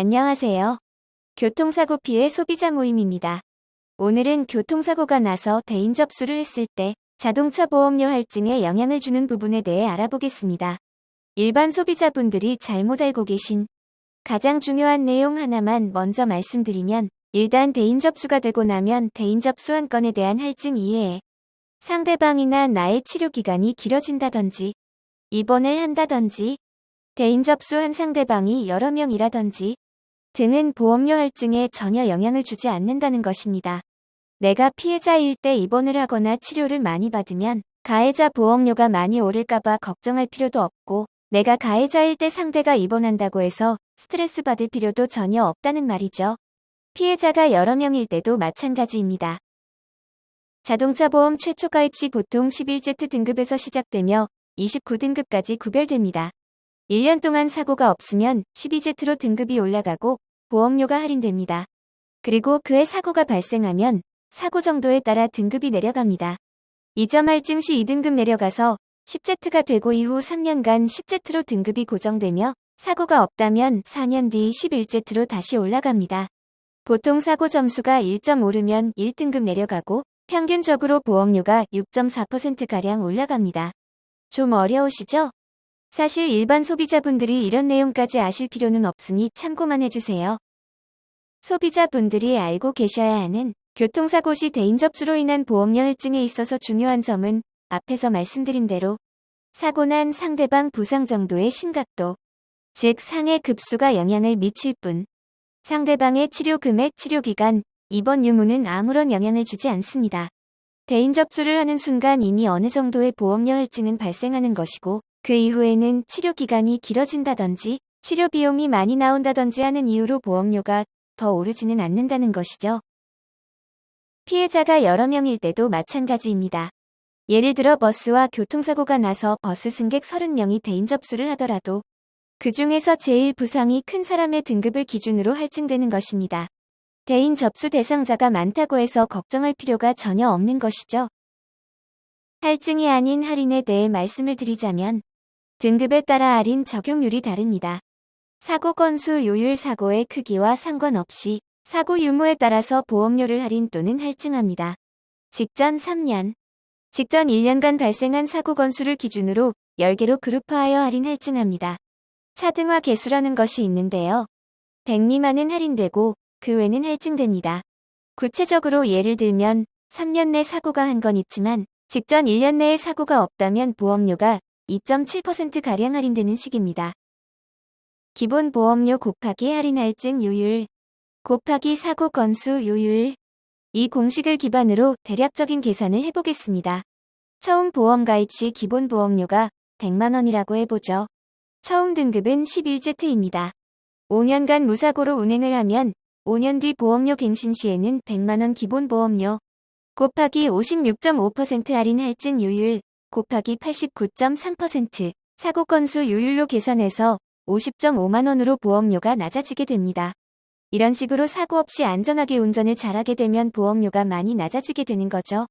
안녕하세요. 교통사고 피해 소비자 모임입니다. 오늘은 교통사고가 나서 대인 접수를 했을 때 자동차 보험료 할증에 영향을 주는 부분에 대해 알아보겠습니다. 일반 소비자분들이 잘못 알고 계신 가장 중요한 내용 하나만 먼저 말씀드리면, 일단 대인 접수가 되고 나면 대인 접수 한 건에 대한 할증 이외에 상대방이나 나의 치료 기간이 길어진다든지, 입원을 한다든지, 대인 접수한 상대방이 여러 명이라든지 등은 보험료 할증에 전혀 영향을 주지 않는다는 것입니다. 내가 피해자일 때 입원을 하거나 치료를 많이 받으면 가해자 보험료가 많이 오를까봐 걱정할 필요도 없고, 내가 가해자일 때 상대가 입원한다고 해서 스트레스 받을 필요도 전혀 없다는 말이죠. 피해자가 여러 명일 때도 마찬가지입니다. 자동차 보험 최초 가입 시 보통 11Z 등급에서 시작되며 29등급까지 구별됩니다. 1년 동안 사고가 없으면 12Z로 등급이 올라가고 보험료가 할인됩니다. 그리고 그해 사고가 발생하면 사고 정도에 따라 등급이 내려갑니다. 2점 할증 시 2등급 내려가서 10Z가 되고 이후 3년간 10Z로 등급이 고정되며, 사고가 없다면 4년 뒤 11Z로 다시 올라갑니다. 보통 사고 점수가 1점 오르면 1등급 내려가고 평균적으로 보험료가 6.4%가량 올라갑니다. 좀 어려우시죠? 사실 일반 소비자분들이 이런 내용까지 아실 필요는 없으니 참고만 해주세요. 소비자분들이 알고 계셔야 하는 교통사고 시 대인 접수로 인한 보험료 할증에 있어서 중요한 점은 앞에서 말씀드린 대로 사고 난 상대방 부상 정도의 심각도, 즉 상해 급수가 영향을 미칠 뿐, 상대방의 치료 금액, 치료 기간, 입원 유무는 아무런 영향을 주지 않습니다. 대인 접수를 하는 순간 이미 어느 정도의 보험료 할증은 발생하는 것이고, 그 이후에는 치료 기간이 길어진다든지 치료 비용이 많이 나온다든지 하는 이유로 보험료가 더 오르지는 않는다는 것이죠. 피해자가 여러 명일 때도 마찬가지입니다. 예를 들어 버스와 교통사고가 나서 버스 승객 30명이 대인 접수를 하더라도 그 중에서 제일 부상이 큰 사람의 등급을 기준으로 할증되는 것입니다. 대인 접수 대상자가 많다고 해서 걱정할 필요가 전혀 없는 것이죠. 할증이 아닌 할인에 대해 말씀을 드리자면, 등급에 따라 할인 적용률이 다릅니다. 사고 건수, 요율, 사고의 크기와 상관없이 사고 유무에 따라서 보험료를 할인 또는 할증합니다. 직전 3년, 직전 1년간 발생한 사고 건수를 기준으로 10개로 그룹화하여 할인 할증합니다. 차등화 개수라는 것이 있는데요. 100 미만은 할인되고 그 외는 할증됩니다. 구체적으로 예를 들면 3년 내 사고가 한 건 있지만 직전 1년 내에 사고가 없다면 보험료가 2.7%가량 할인되는 식입니다. 기본 보험료 곱하기 할인 할증 요율 곱하기 사고 건수 요율, 이 공식을 기반으로 대략적인 계산을 해보겠습니다. 처음 보험 가입 시 기본 보험료가 100만 원이라고 해보죠. 처음 등급은 11Z입니다. 5년간 무사고로 운행을 하면 5년 뒤 보험료 갱신 시에는 100만 원 기본 보험료 곱하기 56.5% 할인 할증 요율 곱하기 89.3% 사고 건수 요율로 계산해서 50.5만 원으로 보험료가 낮아지게 됩니다. 이런 식으로 사고 없이 안전하게 운전을 잘하게 되면 보험료가 많이 낮아지게 되는 거죠.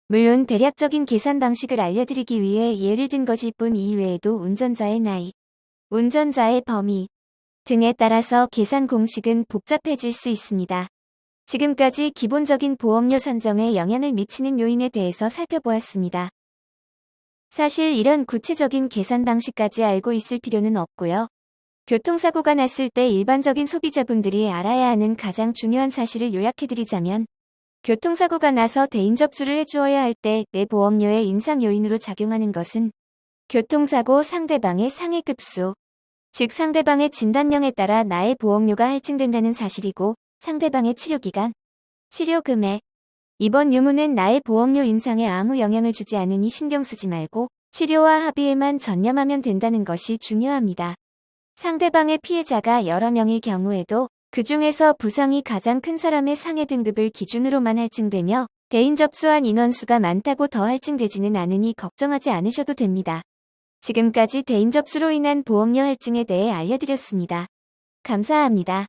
물론 대략적인 계산 방식을 알려드리기 위해 예를 든 것일 뿐, 이외에도 운전자의 나이, 운전자의 범위 등에 따라서 계산 공식은 복잡해질 수 있습니다. 지금까지 기본적인 보험료 산정에 영향을 미치는 요인에 대해서 살펴보았습니다. 사실 이런 구체적인 계산 방식까지 알고 있을 필요는 없고요. 교통사고가 났을 때 일반적인 소비자분들이 알아야 하는 가장 중요한 사실을 요약해드리자면, 교통사고가 나서 대인 접수를 해주어야 할 때 내 보험료의 인상 요인으로 작용하는 것은 교통사고 상대방의 상해급수, 즉 상대방의 진단명에 따라 나의 보험료가 할증된다는 사실이고, 상대방의 치료기간, 치료금액, 입원 유무는 나의 보험료 인상에 아무 영향을 주지 않으니 신경 쓰지 말고 치료와 합의에만 전념하면 된다는 것이 중요합니다. 상대방의 피해자가 여러 명일 경우에도 그 중에서 부상이 가장 큰 사람의 상해 등급을 기준으로만 할증되며 대인 접수한 인원수가 많다고 더 할증되지는 않으니 걱정하지 않으셔도 됩니다. 지금까지 대인 접수로 인한 보험료 할증에 대해 알려드렸습니다. 감사합니다.